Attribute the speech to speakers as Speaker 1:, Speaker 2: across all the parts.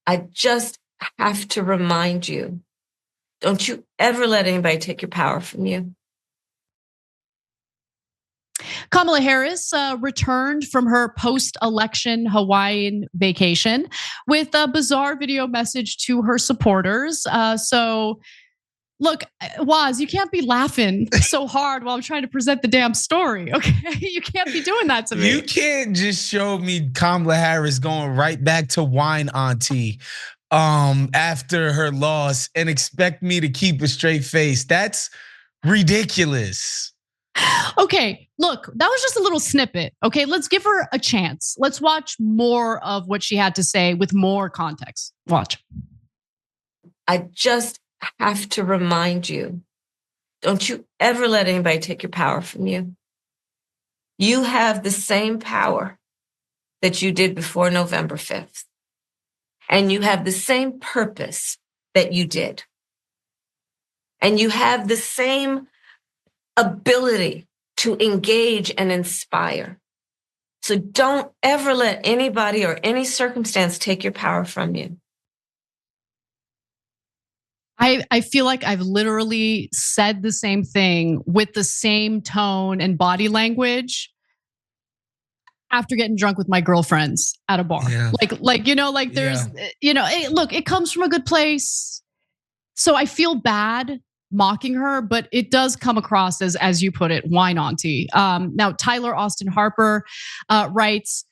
Speaker 1: I just have to remind you, don't you ever let anybody take your power from you.
Speaker 2: Kamala Harris returned from her post-election Hawaiian vacation with a bizarre video message to her supporters. So look, Waz, you can't be laughing so hard while I'm trying to present the damn story, okay? You can't be doing that to me.
Speaker 3: You can't just show me Kamala Harris going right back to wine auntie after her loss and expect me to keep a straight face. That's ridiculous.
Speaker 2: Okay, look, that was just a little snippet. Okay, let's give her a chance. Let's watch more of what she had to say with more context. Watch.
Speaker 1: I just have to remind you, don't you ever let anybody take your power from you. You have the same power that you did before November 5th. And you have the same purpose that you did. And you have the same ability to engage and inspire. So don't ever let anybody or any circumstance take your power from you.
Speaker 2: I feel like I've literally said the same thing with the same tone and body language after getting drunk with my girlfriends at a bar.
Speaker 3: Yeah.
Speaker 2: Like there's, look, it comes from a good place. So I feel bad mocking her, but it does come across as you put it, wine auntie. Now, Tyler Austin Harper writes,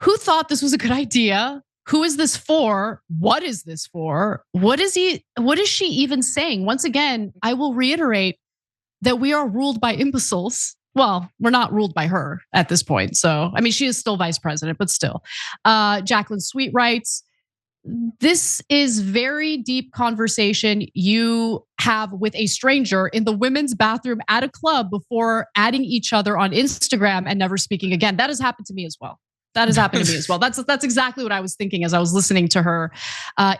Speaker 2: who thought this was a good idea? Who is this for? What is this for? What is she even saying? Once again, I will reiterate that we are ruled by imbeciles. Well, we're not ruled by her at this point. So, I mean, she is still vice president, but still. Jacqueline Sweet writes, this is very deep conversation you have with a stranger in the women's bathroom at a club before adding each other on Instagram and never speaking again. That has happened to me as well. That's exactly what I was thinking as I was listening to her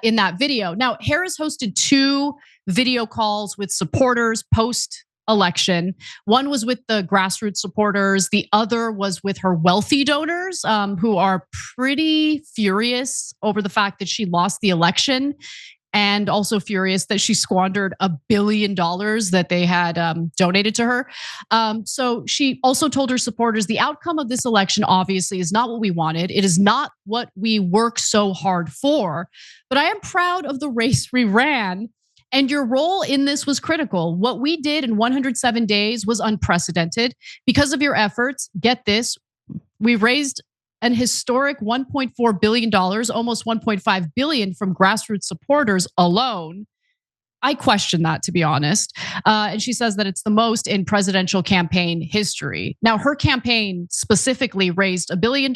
Speaker 2: in that video. Now, Harris hosted 2 video calls with supporters post-election. One was with the grassroots supporters. The other was with her wealthy donors who are pretty furious over the fact that she lost the election and also furious that she squandered $1 billion that they had donated to her. So she also told her supporters, the outcome of this election obviously is not what we wanted. It is not what we worked so hard for, but I am proud of the race we ran. And your role in this was critical. What we did in 107 days was unprecedented. Because of your efforts, get this, we raised an historic $1.4 billion, almost $1.5 billion from grassroots supporters alone. I question that, to be honest. And she says that it's the most in presidential campaign history. Now, her campaign specifically raised $1 billion,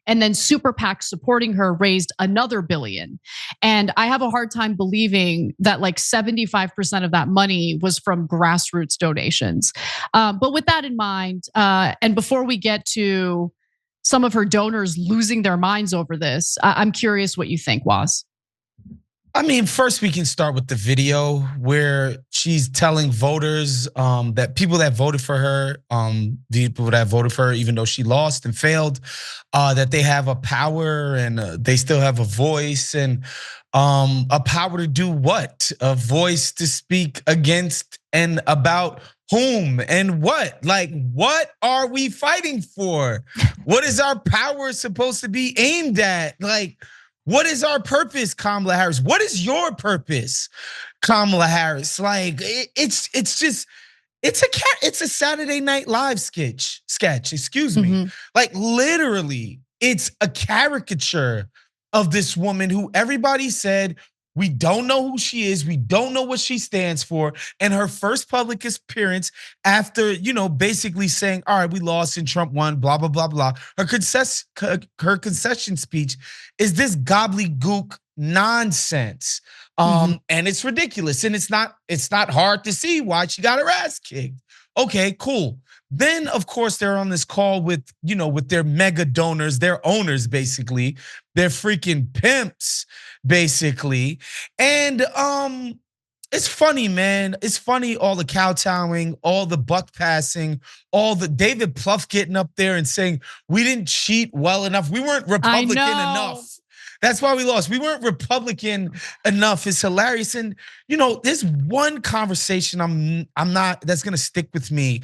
Speaker 2: and then super PACs supporting her raised another $1 billion. And I have a hard time believing that like 75% of that money was from grassroots donations. But with that in mind, and before we get to some of her donors losing their minds over this, I'm curious what you think, Waz.
Speaker 3: I mean, first we can start with the video where she's telling voters that people that voted for her, even though she lost and failed, that they have a power and they still have a voice and a power to do what? A voice to speak against and about whom and what? Like, what are we fighting for? What is our power supposed to be aimed at? Like, what is our purpose, Kamala Harris? What is your purpose, Kamala Harris? Like, it's a Saturday Night Live sketch, excuse me.
Speaker 2: Mm-hmm.
Speaker 3: Like, literally, it's a caricature of this woman who everybody said, we don't know who she is. We don't know what she stands for. And her first public appearance after, basically saying, all right, we lost and Trump won, blah, blah, blah, blah. Her concession speech is this gobbledygook nonsense. And it's ridiculous. And it's not hard to see why she got her ass kicked. Okay, cool. Then, of course, they're on this call with their mega donors, their owners, basically, their freaking pimps, basically. And it's funny, man. It's funny, all the kowtowing, all the buck passing, all the David Plouffe getting up there and saying, we didn't cheat well enough. We weren't Republican enough. That's why we lost. We weren't Republican enough. It's hilarious. And there's one conversation I'm not that's gonna stick with me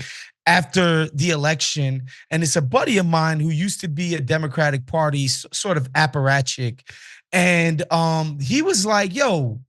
Speaker 3: after the election, and it's a buddy of mine who used to be a Democratic Party sort of apparatchik, and he was like, "Yo,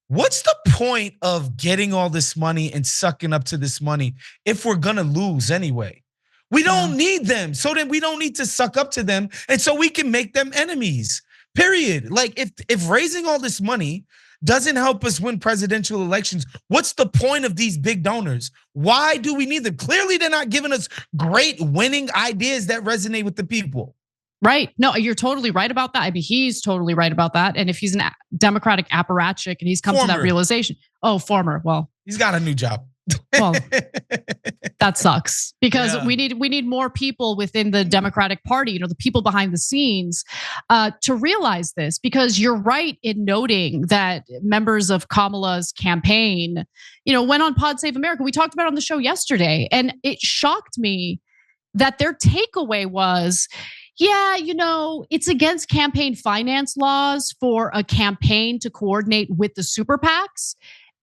Speaker 3: what's the point of getting all this money and sucking up to this money if we're gonna lose anyway? We don't need them, so then we don't need to suck up to them, and so we can make them enemies. Period. Like if raising all this money doesn't help us win presidential elections, what's the point of these big donors? Why do we need them? Clearly, they're not giving us great winning ideas that resonate with the people."
Speaker 2: Right. No, you're totally right about that. I mean, he's totally right about that. And if he's an Democratic apparatchik and he's come to that realization, former, well,
Speaker 3: he's got a new job.
Speaker 2: Well, that sucks because we need more people within the Democratic Party, the people behind the scenes, to realize this. Because you're right in noting that members of Kamala's campaign, went on Pod Save America. We talked about it on the show yesterday, and it shocked me that their takeaway was, it's against campaign finance laws for a campaign to coordinate with the super PACs.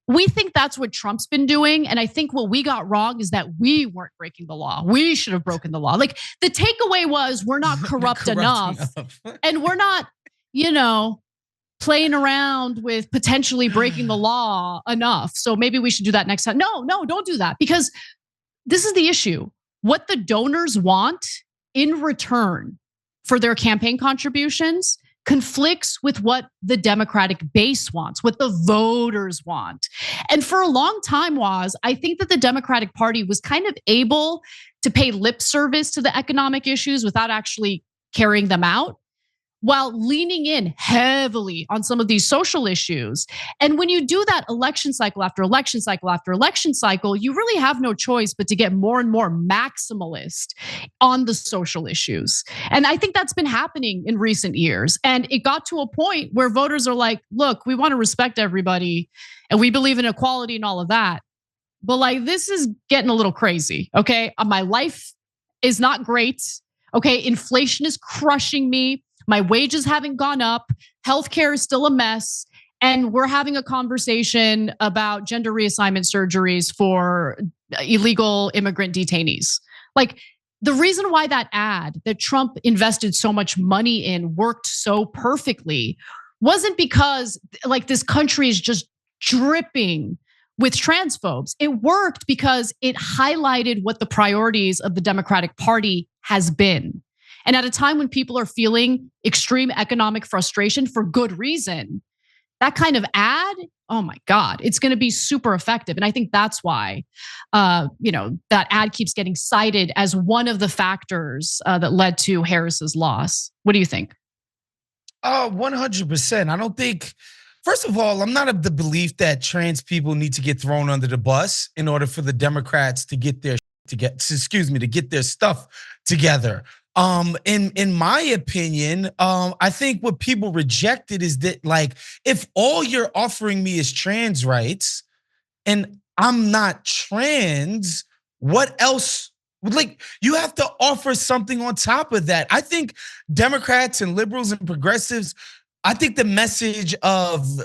Speaker 2: We think that's what Trump's been doing. And I think what we got wrong is that we weren't breaking the law. We should have broken the law. Like the takeaway was we're not corrupt enough. And we're not, playing around with potentially breaking the law enough. So maybe we should do that next time. No, don't do that, because this is the issue. What the donors want in return for their campaign contributions conflicts with what the Democratic base wants, what the voters want. And for a long time, I think that the Democratic Party was kind of able to pay lip service to the economic issues without actually carrying them out, while leaning in heavily on some of these social issues. And when you do that election cycle after election cycle after election cycle, you really have no choice but to get more and more maximalist on the social issues. And I think that's been happening in recent years. And it got to a point where voters are like, look, we want to respect everybody and we believe in equality and all of that. But this is getting a little crazy, okay? My life is not great, okay? Inflation is crushing me. My wages haven't gone up. Healthcare is still a mess. And we're having a conversation about gender reassignment surgeries for illegal immigrant detainees. The reason why that ad that Trump invested so much money in worked so perfectly wasn't because this country is just dripping with transphobes. It worked because it highlighted what the priorities of the Democratic Party has been. And at a time when people are feeling extreme economic frustration for good reason, that kind of ad, oh my God, it's going to be super effective. And I think that's why, that ad keeps getting cited as one of the factors that led to Harris's loss. What do you think?
Speaker 3: 100%. I don't think, first of all, I'm not of the belief that trans people need to get thrown under the bus in order for the Democrats to get their stuff together. In my opinion, I think what people rejected is that if all you're offering me is trans rights and I'm not trans, what else? You have to offer something on top of that. I think Democrats and liberals and progressives, I think the message of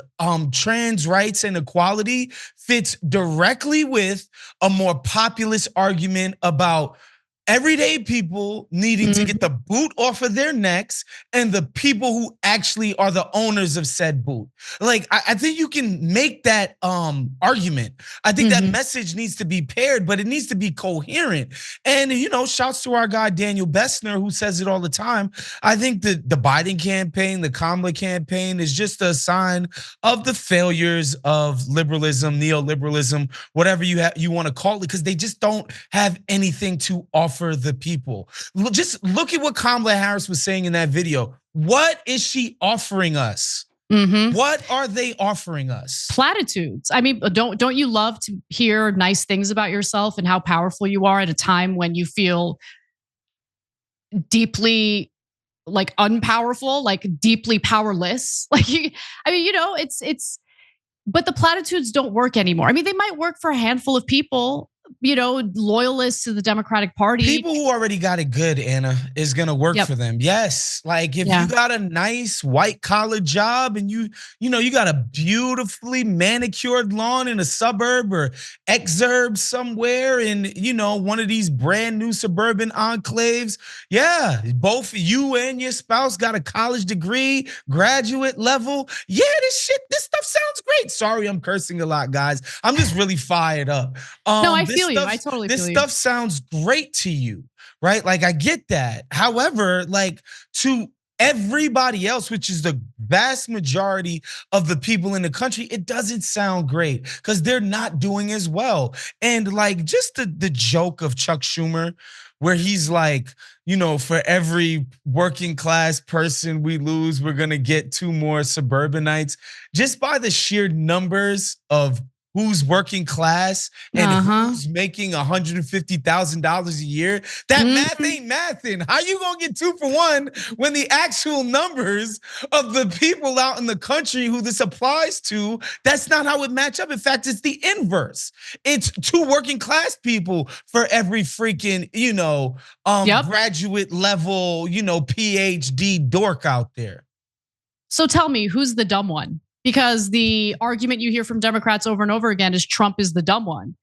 Speaker 3: trans rights and equality fits directly with a more populist argument about everyday people needing to get the boot off of their necks and the people who actually are the owners of said boot. I think you can make that argument. I think that message needs to be paired, but it needs to be coherent. And, shouts to our guy, Daniel Bessner, who says it all the time. I think the Biden campaign, the Kamala campaign is just a sign of the failures of liberalism, neoliberalism, whatever you want to call it, because they just don't have anything to offer the people. Just look at what Kamala Harris was saying in that video. What is she offering us? What are they offering us?
Speaker 2: Platitudes. I mean, don't you love to hear nice things about yourself and how powerful you are at a time when you feel deeply unpowerful, deeply powerless? It's but the platitudes don't work anymore. I mean, they might work for a handful of people, loyalists to the Democratic Party.
Speaker 3: People who already got it good, Anna, is gonna work
Speaker 2: Yep.
Speaker 3: for them. Yes, like if you got a nice white collar job and you got a beautifully manicured lawn in a suburb or exurb somewhere in one of these brand new suburban enclaves. Yeah, both you and your spouse got a college degree, graduate level. Yeah, this stuff sounds great. Sorry, I'm cursing a lot, guys. I'm just really fired up.
Speaker 2: No, I feel you. I totally feel you.
Speaker 3: This stuff sounds great to you, right? Like I get that. However, like to everybody else, which is the vast majority of the people in the country, it doesn't sound great because they're not doing as well. And like just the joke of Chuck Schumer, where he's like, for every working class person we lose, we're gonna get 2 more suburbanites, just by the sheer numbers of who's working class and who's making $150,000 a year. That math ain't mathing. How you gonna get 2 for 1 when the actual numbers of the people out in the country who this applies to, that's not how it match up. In fact, it's the inverse. It's 2 working class people for every freaking, graduate level, PhD dork out there.
Speaker 2: So tell me, who's the dumb one? Because the argument you hear from Democrats over and over again is Trump is the dumb one.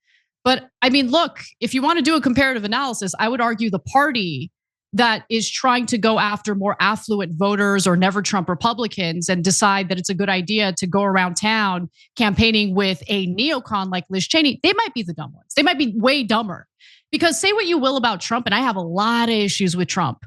Speaker 2: But I mean, look, if you want to do a comparative analysis, I would argue the party that is trying to go after more affluent voters or never Trump Republicans and decide that it's a good idea to go around town campaigning with a neocon like Liz Cheney, they might be the dumb ones. They might be way dumber. Because say what you will about Trump, and I have a lot of issues with Trump,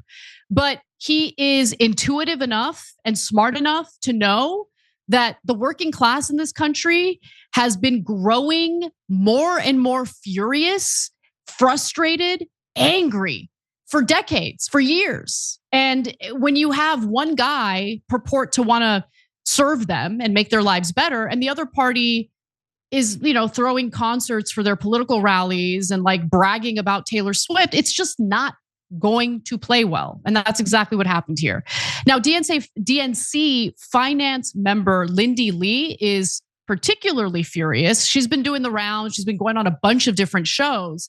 Speaker 2: but he is intuitive enough and smart enough to know that the working class in this country has been growing more and more furious, frustrated, angry for decades, for years. And when you have one guy purport to want to serve them and make their lives better, and the other party is, throwing concerts for their political rallies and like bragging about Taylor Swift, it's just not going to play well. And that's exactly what happened here. Now, DNC finance member Lindy Lee is particularly furious. She's been doing the rounds. She's been going on a bunch of different shows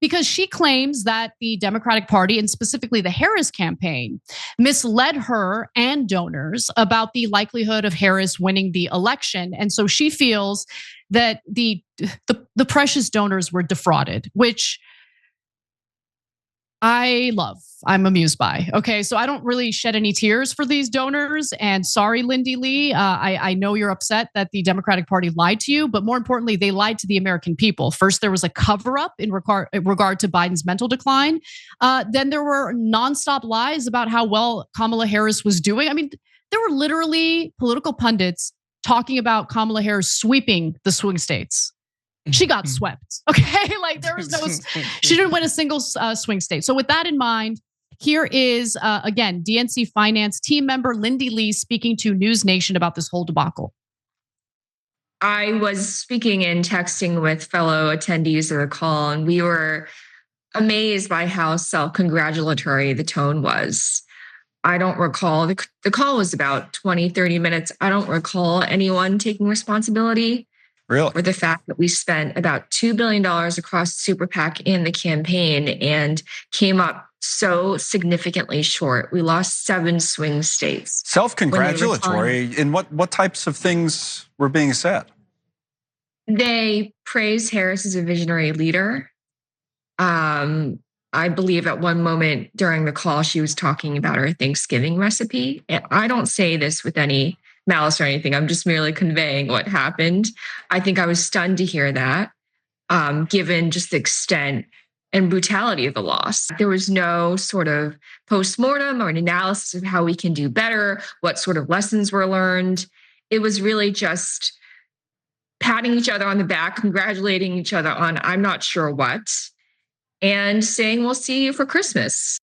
Speaker 2: because she claims that the Democratic Party and specifically the Harris campaign misled her and donors about the likelihood of Harris winning the election. And so she feels that the precious donors were defrauded, which I'm amused by. Okay, so I don't really shed any tears for these donors. And sorry, Lindy Lee, I know you're upset that the Democratic Party lied to you, but more importantly, they lied to the American people. First, there was a cover-up in regard to Biden's mental decline. Then there were nonstop lies about how well Kamala Harris was doing. I mean, there were literally political pundits talking about Kamala Harris sweeping the swing states. She got swept, okay? Like there was she didn't win a single swing state. So with that in mind, here is, again, DNC finance team member Lindy Lee speaking to News Nation about this whole debacle.
Speaker 4: I was speaking and texting with fellow attendees of the call, and we were amazed by how self-congratulatory the tone was. I don't recall, the call was about 20, 30 minutes. I don't recall anyone taking responsibility.
Speaker 5: Really?
Speaker 4: For the fact that we spent about $2 billion across Super PAC in the campaign and came up so significantly short. We lost 7 swing states.
Speaker 5: Self-congratulatory. In what types of things were being said?
Speaker 4: They praised Harris as a visionary leader. I believe at one moment during the call, she was talking about her Thanksgiving recipe. And I don't say this with any malice or anything. I'm just merely conveying what happened. I think I was stunned to hear that, given just the extent and brutality of the loss. There was no sort of postmortem or an analysis of how we can do better, what sort of lessons were learned. It was really just patting each other on the back, congratulating each other on I'm not sure what, and saying we'll see you for Christmas.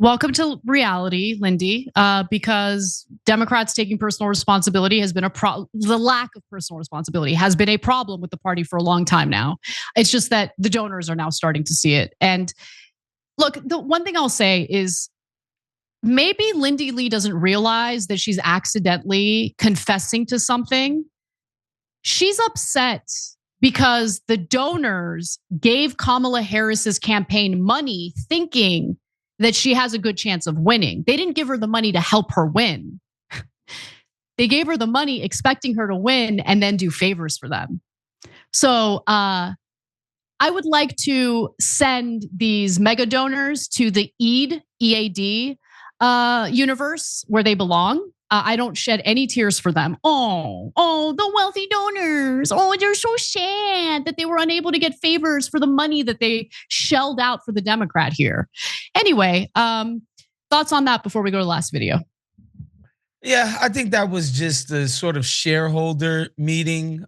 Speaker 2: Welcome to reality, Lindy, because Democrats taking personal responsibility has been the lack of personal responsibility has been a problem with the party for a long time now. It's just that the donors are now starting to see it. And look, the one thing I'll say is maybe Lindy Lee doesn't realize that she's accidentally confessing to something. She's upset because the donors gave Kamala Harris's campaign money thinking that she has a good chance of winning. They didn't give her the money to help her win. They gave her the money expecting her to win and then do favors for them. So I would like to send these mega donors to the EAD universe where they belong. I don't shed any tears for them. Oh, the wealthy donors. Oh, they're so sad that they were unable to get favors for the money that they shelled out for the Democrat here. Anyway, thoughts on that before we go to the last video?
Speaker 3: Yeah, I think that was just a sort of shareholder meeting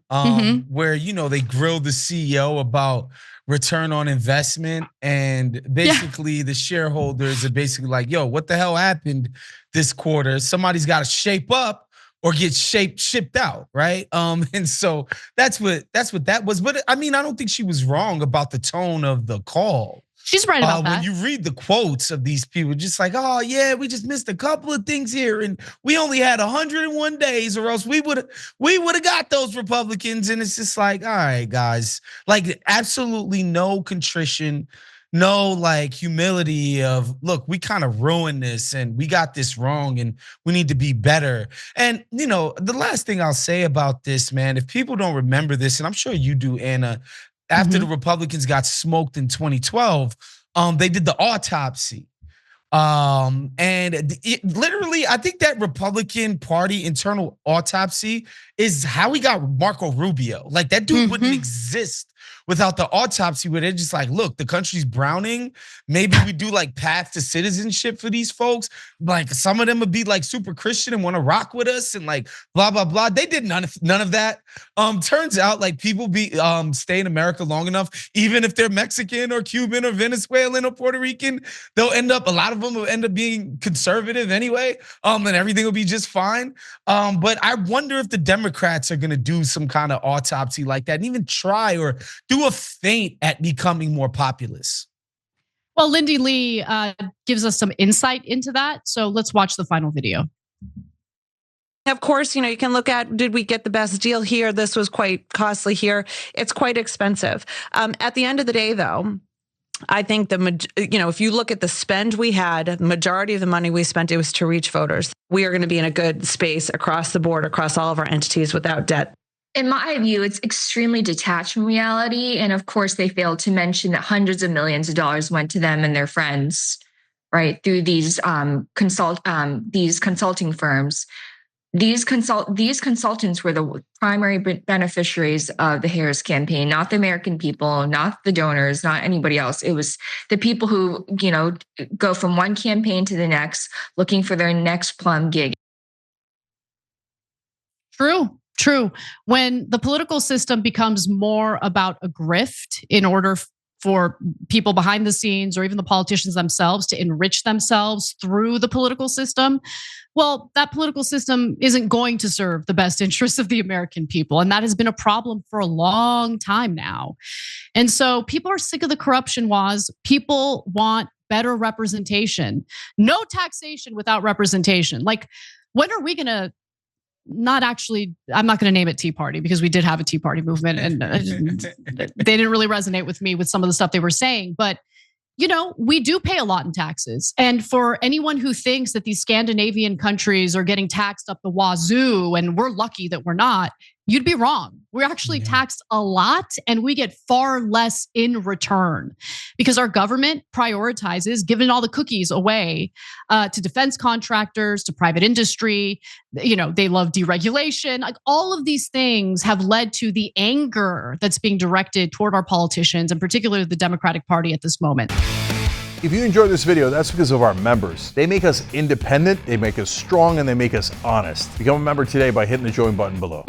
Speaker 3: where, they grilled the CEO about return on investment. And basically the shareholders are basically like, yo, what the hell happened this quarter? Somebody's got to shape up or get shipped out, right? And so that's what that was. But I mean, I don't think she was wrong about the tone of the call.
Speaker 2: She's right about that.
Speaker 3: When you read the quotes of these people, just like, oh yeah, we just missed a couple of things here, and we only had 101 days, or else we would have got those Republicans. And it's just like, all right, guys, like absolutely no contrition, no like humility of, look, we kind of ruined this and we got this wrong and we need to be better. And the last thing I'll say about this, man, if people don't remember this, and I'm sure you do, Anna. After the Republicans got smoked in 2012, they did the autopsy. And literally, I think that Republican Party internal autopsy is how we got Marco Rubio. Like that dude wouldn't exist without the autopsy, where they're just like, look, the country's browning. Maybe we do like path to citizenship for these folks. Like some of them would be like super Christian and want to rock with us and like blah, blah, blah. They did none of that. Turns out like people stay in America long enough, even if they're Mexican or Cuban or Venezuelan or Puerto Rican, a lot of them will end up being conservative anyway. And everything will be just fine. But I wonder if the Democrats are going to do some kind of autopsy like that and even try or do a feint at becoming more populist.
Speaker 2: Well, Lindy Lee gives us some insight into that. So let's watch the final video.
Speaker 6: Of course, you can look at, did we get the best deal here? This was quite costly here. It's quite expensive. At the end of the day, though, I think if you look at the spend we had, the majority of the money we spent, it was to reach voters. We are going to be in a good space across the board, across all of our entities without debt.
Speaker 4: In my view, it's extremely detached from reality. And of course, they failed to mention that hundreds of millions of dollars went to them and their friends, right, through these consulting firms. These consultants were the primary beneficiaries of the Harris campaign, not the American people, not the donors, not anybody else. It was the people who, go from one campaign to the next, looking for their next plum gig.
Speaker 2: True. When the political system becomes more about a grift in order for people behind the scenes or even the politicians themselves to enrich themselves through the political system, well, that political system isn't going to serve the best interests of the American people. And that has been a problem for a long time now. And so people are sick of the corruption laws. People want better representation. No taxation without representation. Like, when are we going to I'm not going to name it Tea Party because we did have a Tea Party movement and they didn't really resonate with me with some of the stuff they were saying. But, we do pay a lot in taxes. And for anyone who thinks that these Scandinavian countries are getting taxed up the wazoo and we're lucky that we're not, you'd be wrong. We're actually taxed a lot and we get far less in return because our government prioritizes giving all the cookies away to defense contractors, to private industry. They love deregulation. Like all of these things have led to the anger that's being directed toward our politicians and particularly the Democratic Party at this moment.
Speaker 7: If you enjoyed this video, that's because of our members. They make us independent, they make us strong, and they make us honest. Become a member today by hitting the join button below.